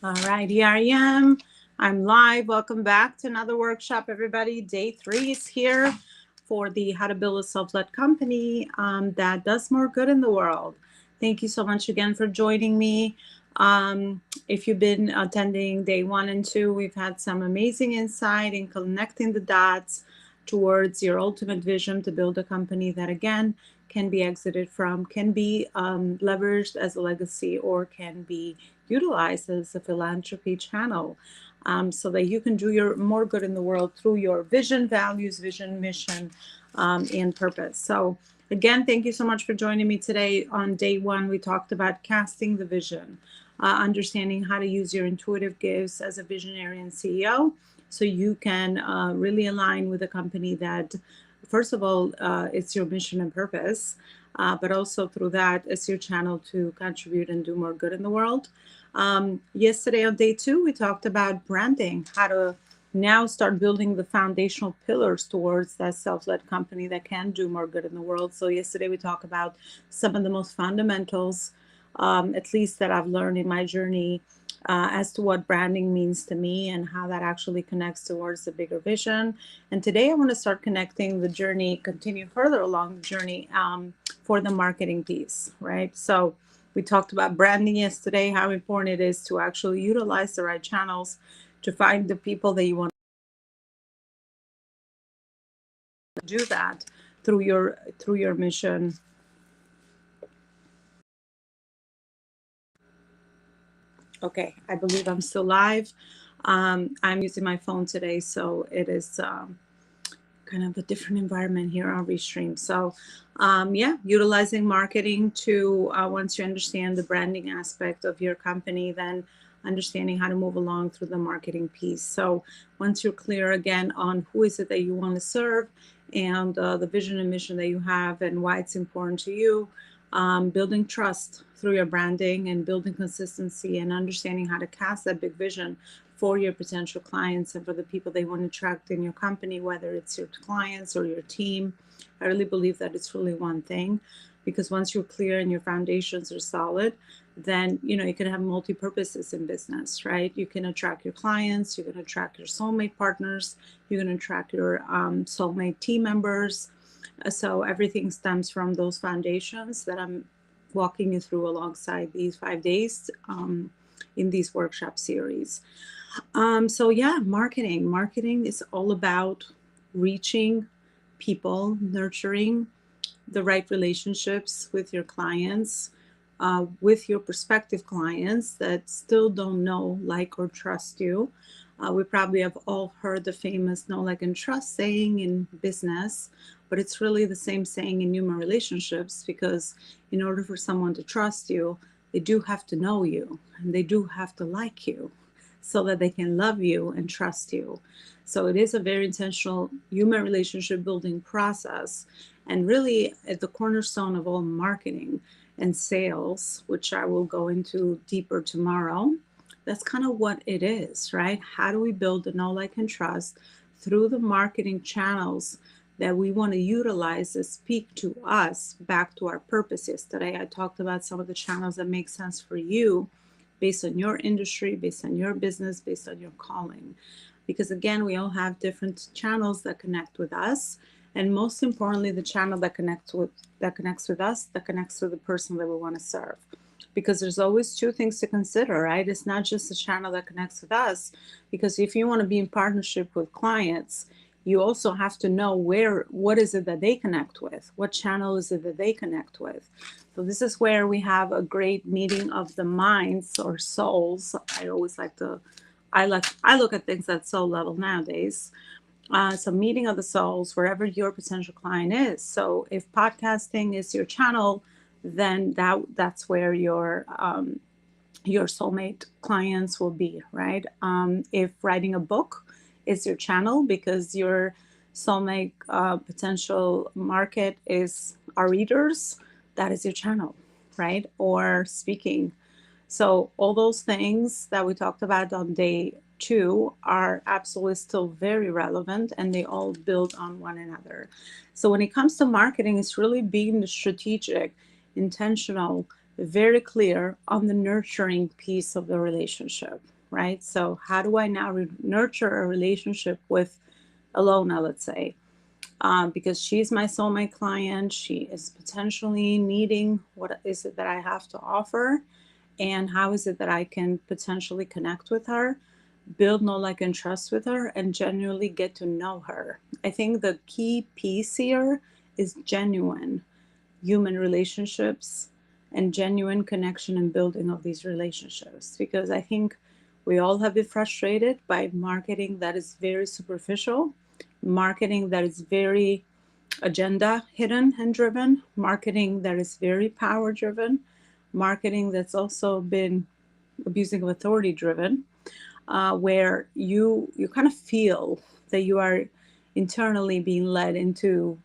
All right, here I am. I'm live. Welcome back to another workshop, everybody. Day 3 is here for the How to Build a Self-Led Company that does more good in the world. Thank you so much again for joining me. If you've been attending day 1 and 2, we've had some amazing insight in connecting the dots towards your ultimate vision to build a company that, again, can be exited from, can be leveraged as a legacy, or can be utilized as a philanthropy channel, so that you can do your more good in the world through your vision, values, vision, mission, and purpose. So again, thank you so much for joining me today. On day 1, we talked about casting the vision, understanding how to use your intuitive gifts as a visionary and CEO, so you can really align with a company that, first of all, it's your mission and purpose, but also through that, it's your channel to contribute and do more good in the world. Yesterday on day 2, we talked about branding, how to now start building the foundational pillars towards that self-led company that can do more good in the world. So yesterday we talked about some of the most fundamentals, at least that I've learned in my journey, as to what branding means to me and how that actually connects towards the bigger vision. And today I want to start connecting the journey, continue further along the journey for the marketing piece, right? So we talked about branding yesterday, how important it is to actually utilize the right channels to find the people that you want to do that through your mission. Okay, I believe I'm still live. I'm using my phone today, so it is kind of a different environment here on Restream. So yeah, utilizing marketing to, once you understand the branding aspect of your company, then understanding how to move along through the marketing piece. So once you're clear again on who is it that you want to serve, and the vision and mission that you have and why it's important to you, building trust through your branding and building consistency and understanding how to cast that big vision for your potential clients and for the people they want to attract in your company, whether it's your clients or your team. I really believe that it's really one thing, because once you're clear and your foundations are solid, then you can have multi-purposes in business, right? You can attract your clients, you can attract your soulmate partners, you can attract your soulmate team members. So everything stems from those foundations that I'm walking you through alongside these 5 days in these workshop series. So yeah, marketing is all about reaching people, nurturing the right relationships with your clients, with your prospective clients that still don't know, like, or trust you. We probably have all heard the famous know, like, and trust saying in business, but it's really the same saying in human relationships, because in order for someone to trust you, they do have to know you and they do have to like you so that they can love you and trust you. So it is a very intentional human relationship building process, and really at the cornerstone of all marketing and sales, which I will go into deeper tomorrow. That's kind of what it is, right? How do we build the know, like, and trust through the marketing channels that we want to utilize that speak to us, back to our purpose? Yesterday, I talked about some of the channels that make sense for you based on your industry, based on your business, based on your calling. Because again, we all have different channels that connect with us. And most importantly, the channel that connects with us, that connects to the person that we want to serve. Because there's always 2 things to consider, right? It's not just the channel that connects with us, because if you want to be in partnership with clients, you also have to know what is it that they connect with? What channel is it that they connect with? So this is where we have a great meeting of the minds or souls. I always I look at things at soul level nowadays. So meeting of the souls wherever your potential client is. So if podcasting is your channel, then that's where your soulmate clients will be, right? If writing a book is your channel, because your soulmate potential market is our readers, that is your channel, right? Or speaking. So all those things that we talked about on day 2 are absolutely still very relevant, and they all build on one another. So when it comes to marketing, it's really being strategic, intentional, very clear on the nurturing piece of the relationship, right? So how do I now nurture a relationship with Alona, let's say, because she's my soulmate client. She is potentially needing what is it that I have to offer, and how is it that I can potentially connect with her, build know, like, and trust with her, and genuinely get to know her. I think the key piece here is genuine human relationships and genuine connection and building of these relationships, because I think we all have been frustrated by marketing that is very superficial, marketing that is very agenda hidden and driven, marketing that is very power driven, marketing that's also been abusing of authority driven, where you kind of feel that you are internally being led into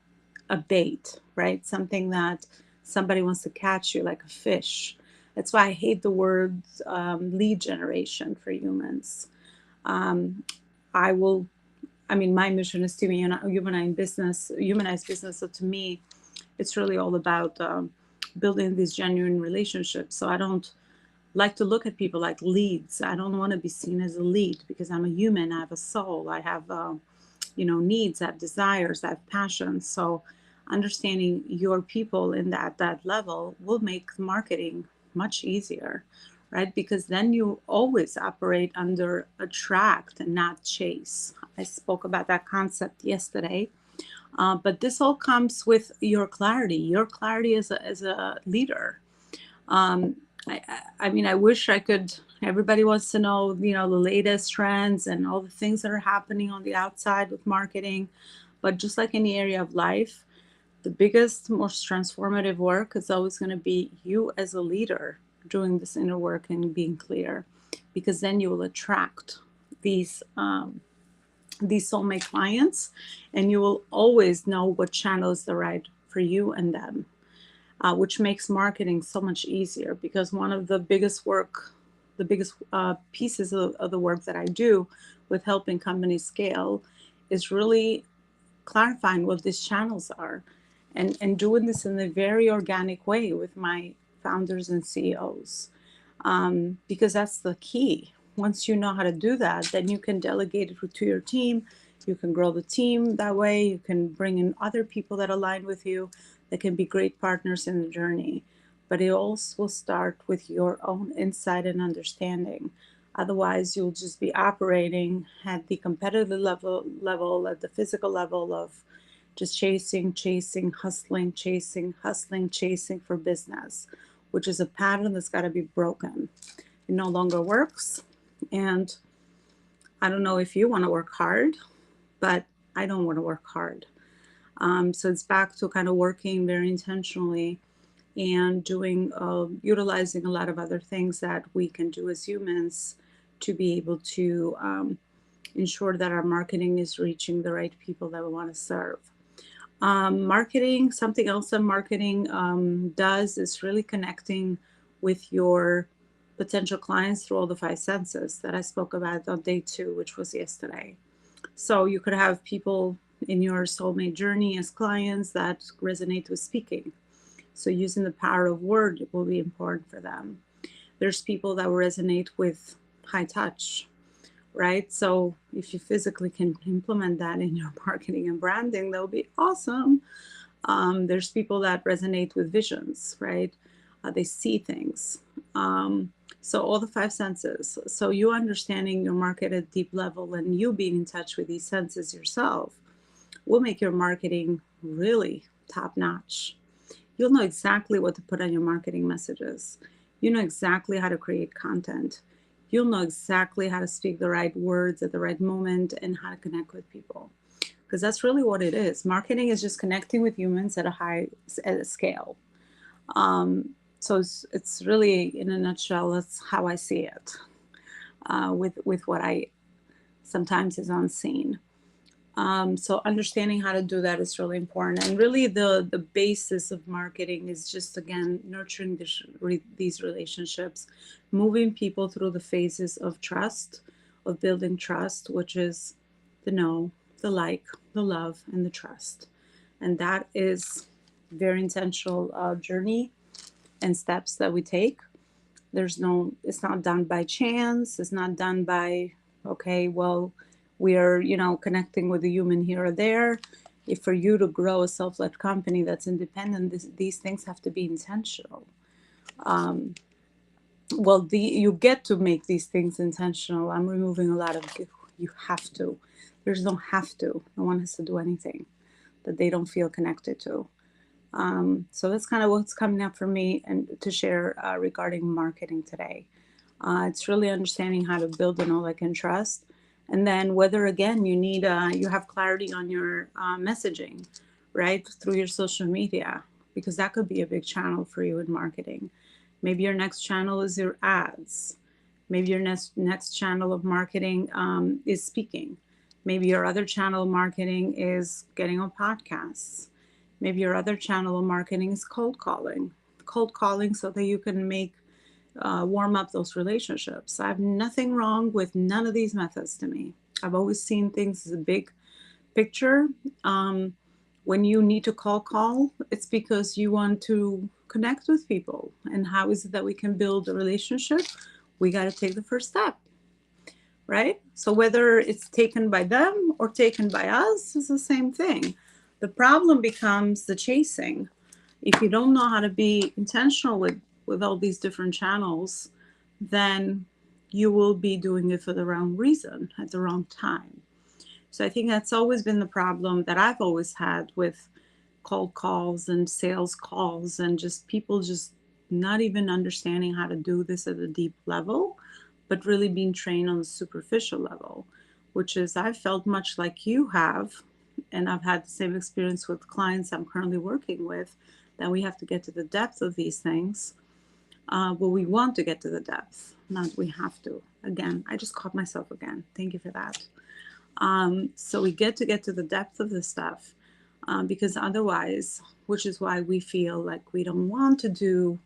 a bait, right? Something that somebody wants to catch you like a fish. That's why I hate the word lead generation for humans. Um, I will, I mean, my mission is to humanize business. So to me, it's really all about building these genuine relationships. So I don't like to look at people like leads. I don't want to be seen as a lead, because I'm a human. I have a soul. I have, needs. I have desires. I have passions. So understanding your people in that level will make marketing much easier, right? Because then you always operate under attract and not chase. I spoke about that concept yesterday. But this all comes with your clarity as a leader. um, I mean, I wish I could. Everybody wants to know, the latest trends and all the things that are happening on the outside with marketing. But just like any area of life, the biggest, most transformative work is always going to be you as a leader doing this inner work and being clear, because then you will attract these these soulmate clients, and you will always know what channel is the right for you and them, which makes marketing so much easier. Because one of the biggest pieces of the work that I do with helping companies scale is really clarifying what these channels are, and doing this in a very organic way with my founders and CEOs, because that's the key. Once you know how to do that, then you can delegate it to your team. You can grow the team that way. You can bring in other people that align with you, that can be great partners in the journey. But it also will start with your own insight and understanding. Otherwise, you'll just be operating at the competitive level, at the physical level of just chasing, hustling for business, which is a pattern that's got to be broken. It no longer works. And I don't know if you want to work hard, but I don't want to work hard. So it's back to kind of working very intentionally and utilizing a lot of other things that we can do as humans to be able to ensure that our marketing is reaching the right people that we want to serve. Marketing, something else that marketing does is really connecting with your potential clients through all the five senses that I spoke about on day 2, which was yesterday. So you could have people in your soulmate journey as clients that resonate with speaking. So using the power of word will be important for them. There's people that will resonate with high touch, right? So if you physically can implement that in your marketing and branding, that'll be awesome. There's people that resonate with visions, right? They see things. So all the five senses. So you understanding your market at deep level and you being in touch with these senses yourself will make your marketing really top notch. You'll know exactly what to put on your marketing messages. You know exactly how to create content. You'll know exactly how to speak the right words at the right moment and how to connect with people. Because that's really what it is. Marketing is just connecting with humans at a scale. So it's really, in a nutshell, that's how I see it. With what I sometimes is unseen. So understanding how to do that is really important. And really the basis of marketing is just, again, nurturing these relationships, moving people through the phases of trust, of building trust, which is the know, the like, the love, and the trust. And that is very intentional journey and steps that we take. It's not done by chance. It's not done by, okay, well, we are, connecting with a human here or there. If for you to grow a self-led company that's independent, these things have to be intentional. Well, you get to make these things intentional. I'm removing a lot of you have to. There's no have to. No one has to do anything that they don't feel connected to. So that's kind of what's coming up for me and to share regarding marketing today. It's really understanding how to build a know, like, and trust, and then whether again you have clarity on your messaging, right, through your social media, because that could be a big channel for you in marketing. Maybe your next channel is your ads. Maybe your next channel of marketing is speaking. Maybe your other channel of marketing is getting on podcasts. Maybe your other channel of marketing is cold calling. Cold calling so that you can warm up those relationships. I have nothing wrong with none of these methods to me. I've always seen things as a big picture. When you need to call, it's because you want to connect with people. And how is it that we can build a relationship? We got to take the first step, right? So whether it's taken by them or taken by us is the same thing. The problem becomes the chasing. If you don't know how to be intentional with all these different channels, then you will be doing it for the wrong reason at the wrong time. So I think that's always been the problem that I've always had with cold calls and sales calls, and just people just not even understanding how to do this at a deep level, but really being trained on the superficial level, which is I've felt much like you have, and I've had the same experience with clients I'm currently working with, that we have to get to the depth of these things. Well, we want to get to the depth, not we have to. Again, I just caught myself again. Thank you for that. So we get to the depth of this stuff, because otherwise, which is why we feel like we don't want to do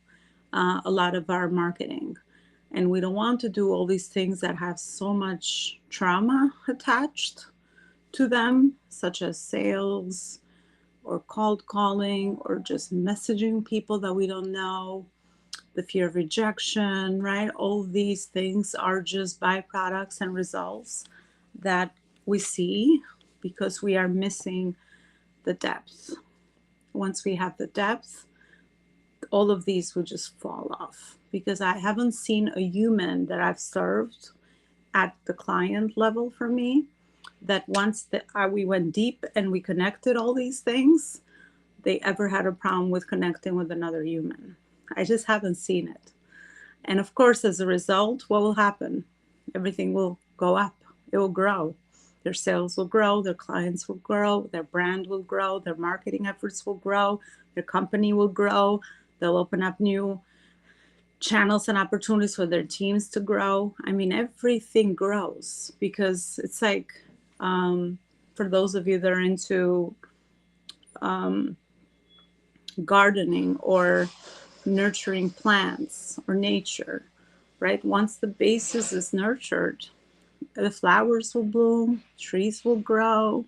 a lot of our marketing, and we don't want to do all these things that have so much trauma attached to them, such as sales or cold calling or just messaging people that we don't know, the fear of rejection, right? All these things are just byproducts and results that we see because we are missing the depth. Once we have the depth, all of these will just fall off, because I haven't seen a human that I've served at the client level for me that once we went deep and we connected all these things, they ever had a problem with connecting with another human. I just haven't seen it. And of course, as a result, what will happen? Everything will go up. It will grow. Their sales will grow, their clients will grow, their brand will grow, their marketing efforts will grow, their company will grow. They'll open up new channels and opportunities for their teams to grow. I mean, everything grows, because it's like, for those of you that are into gardening or nurturing plants or nature, right? Once the basis is nurtured, the flowers will bloom, trees will grow,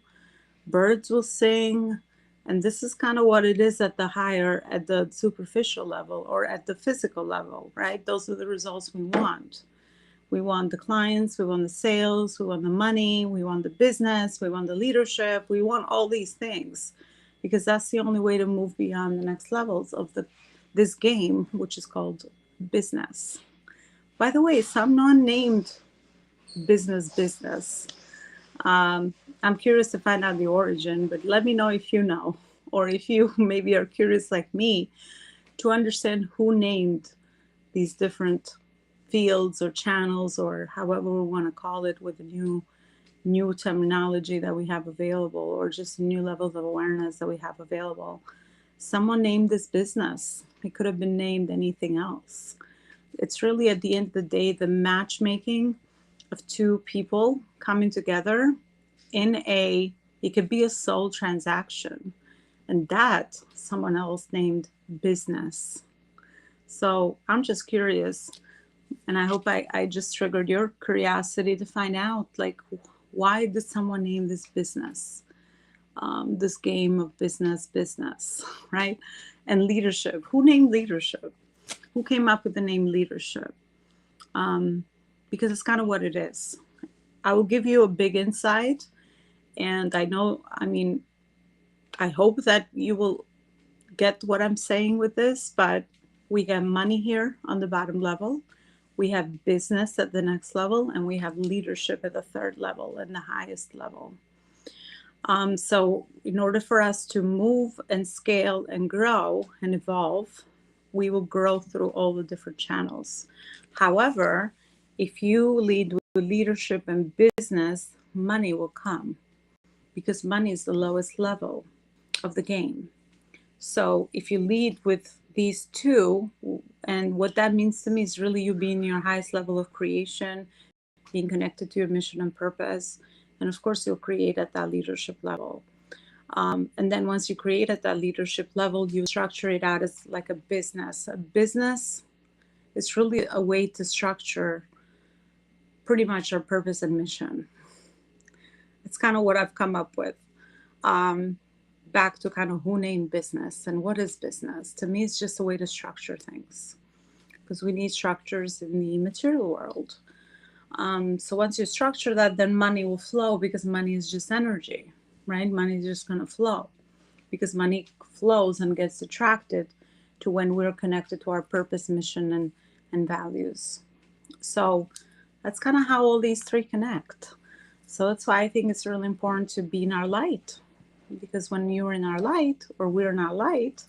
birds will sing. And this is kind of what it is at the superficial level or at the physical level, right? Those are the results we want. We want the clients, we want the sales, we want the money, we want the business, we want the leadership, we want all these things, because that's the only way to move beyond the next levels of this game, which is called business. By the way, some non-named business. I'm curious to find out the origin, but let me know if you know, or if you maybe are curious like me to understand who named these different fields or channels, or however we want to call it, with the new terminology that we have available, or just new levels of awareness that we have available. Someone named this business. It could have been named anything else. It's really, at the end of the day, the matchmaking of two people coming together it could be a soul transaction, and that someone else named business. So I'm just curious, and I hope I just triggered your curiosity to find out, like, why did someone name this business, this game of business, right? And leadership. Who named leadership? who came up with the name leadership? Because it's kind of what it is. I will give you a big insight. And I know, I mean, I hope that you will get what I'm saying with this, but we have money here on the bottom level. We have business at the next level, and we have leadership at the third level and the highest level. So in order for us to move and scale and grow and evolve, we will grow through all the different channels. However, if you lead with leadership and business, money will come because money is the lowest level of the game. So if you lead with these two, and what that means to me is really you being your highest level of creation, being connected to your mission and purpose. And of course, you'll create at that leadership level. And then once you create at that leadership level, you structure it out as like a business. A business is really a way to structure pretty much our purpose and mission. It's kind of what I've come up with. Back to kind of who named business and what is business. To me, it's just a way to structure things because we need structures in the material world. So once you structure that, then money will flow because money is just energy, right? Money is just going to flow because money flows and gets attracted to when we're connected to our purpose, mission, and values. So that's kind of how all these three connect. So that's why I think it's really important to be in our light, because when you're in our light or we're in our light,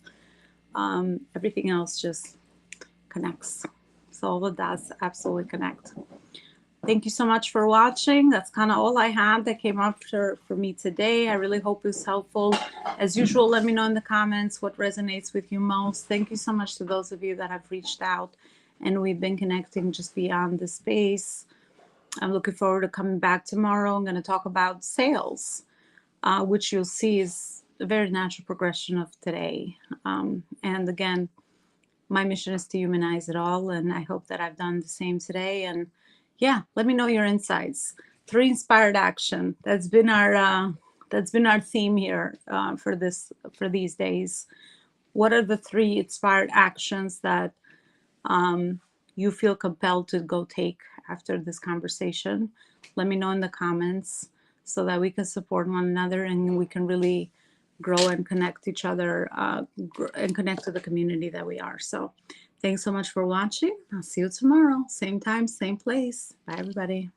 everything else just connects. So all of that's absolutely connect. Thank you so much for watching. That's kind of all I had that came up for me today. I really hope it was helpful. As usual, let me know in the comments what resonates with you most. Thank you so much to those of you that have reached out and we've been connecting just beyond the space. I'm looking forward to coming back tomorrow. I'm going to talk about sales, which you'll see is a very natural progression of today. And again, my mission is to humanize it all, and I hope that I've done the same today. And yeah, let me know your insights. 3 inspired action. That's been our theme here for these days. What are the 3 inspired actions that you feel compelled to go take after this conversation? Let me know in the comments so that we can support one another and we can really grow and connect each other and connect to the community that we are. So thanks so much for watching. I'll see you tomorrow. Same time, same place. Bye, everybody.